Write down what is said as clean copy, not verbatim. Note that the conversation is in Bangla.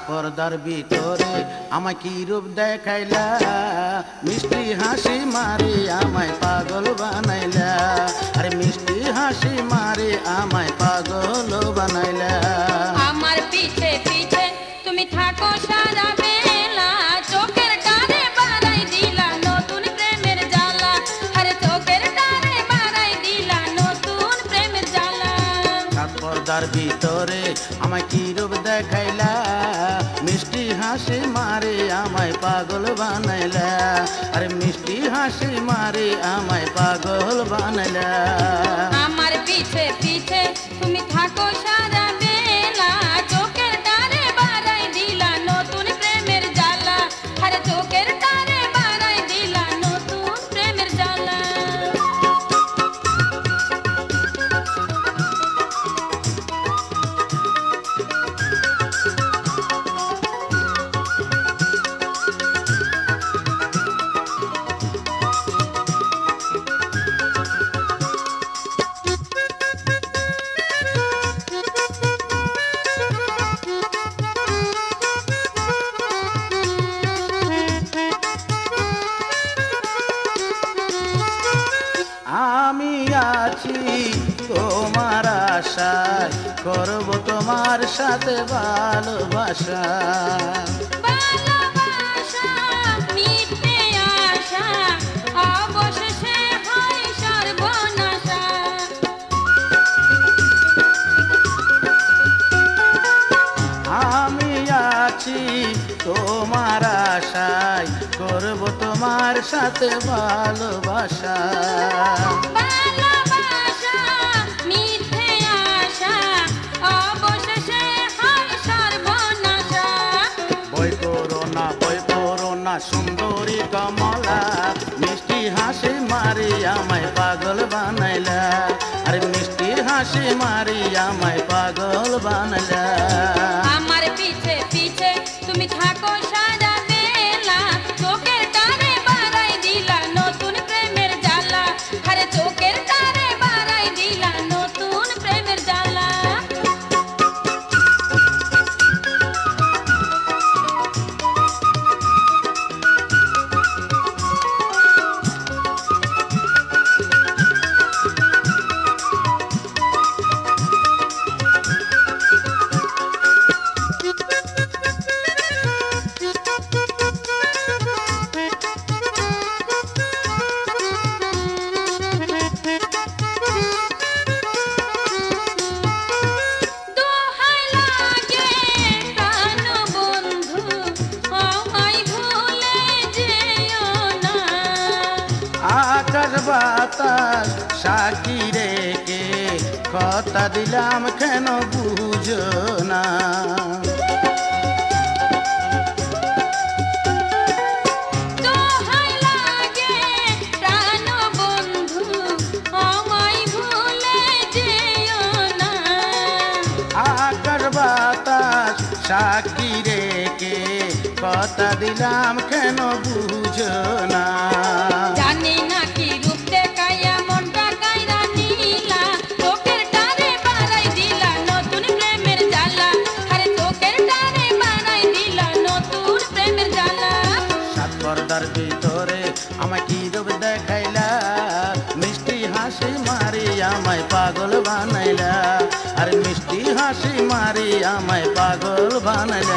পর্দার ভিতরে আমায় কি রূপ দেখাইলা, মিষ্টি হাসি মারি আমায় পাগল বানাইলা, আরে মিষ্টি হাসি মারি আমায় পাগল বানাইলা। আমার পিছে পিছে তুমি থাকো সারা বেলা, চোখের টানে বাড়াই দিলা নতুন প্রেমের জ্বালা, আরে চোখের টানে বাড়াই দিলা নতুন প্রেমের জ্বালা। পর্দার ভিতরে আমায় কি রূপ দেখাইলা, মিষ্টি হাসি মারি আমায় পাগল বানাইলা, আরে মিষ্টি হাসি মারি আমায় পাগল বানাইলা। আমার পিছে পিছে তুমি থাকো সারা বেলা, চোখের টানে বাড়াই দিলা নতুন প্রেমের জ্বালা, আরে চোখের টানে বাড়াই দিলা নতুন প্রেমের জ্বালা। আমি আছি তোমার আশায়, করব তোমার সাথে ভালোবাসা। ভালোবাসা মিথ্যে আশা, অবশেষে হয় সর্বনাশা। আমি আছি তোমার আশায়, করব তোমার সাথে ভালোবাসা। ভালোবাসা মিথ্যে আশা, অবশেষে হয় সর্বনাশা। বই করো না সুন্দরী কমলা, মিষ্টি হাসি মারি আমায় পাগল বানাইলা, আরে মিষ্টি হাসি মারি আমায় পাগল বানাইলা। আমার পিছে পিছে তুমি থাকো সারা বেলা, চোখের টানে বাড়াই দিলা নতুন প্রেমের জ্বালা, আরে চোখের টানে বাড়াই দিলা নতুন প্রেমের জ্বালা। দোহাই লাগে প্রাণ বন্ধু, আমায় ভুলে যেও না। আকাশ বাতাস সাক্ষী রেখে কথা দিলাম কেন বুঝো না। দোহাই লাগে প্রাণ বন্ধু, আমায় ভুলে যেও না। আকাশ বাতাস সাক্ষী রেখে কথা দিলাম কেন বুঝো না। জানি না কি রূপ দেখাইয়া মনটা কাইরা নিলা, চোখের টানে বাড়াই দিলা নতুন প্রেমের জ্বালা, আরে চোখের টানে বাড়াই দিলা নতুন প্রেমের জ্বালা। সাত পর্দার ভিতরে আমায় কি রূপ দেখাইলা, মিষ্টি হাসি মারি আমায় পাগল বানাইলা, আর মিষ্টি হাসি মারি আমায় পাগল বানাইলা।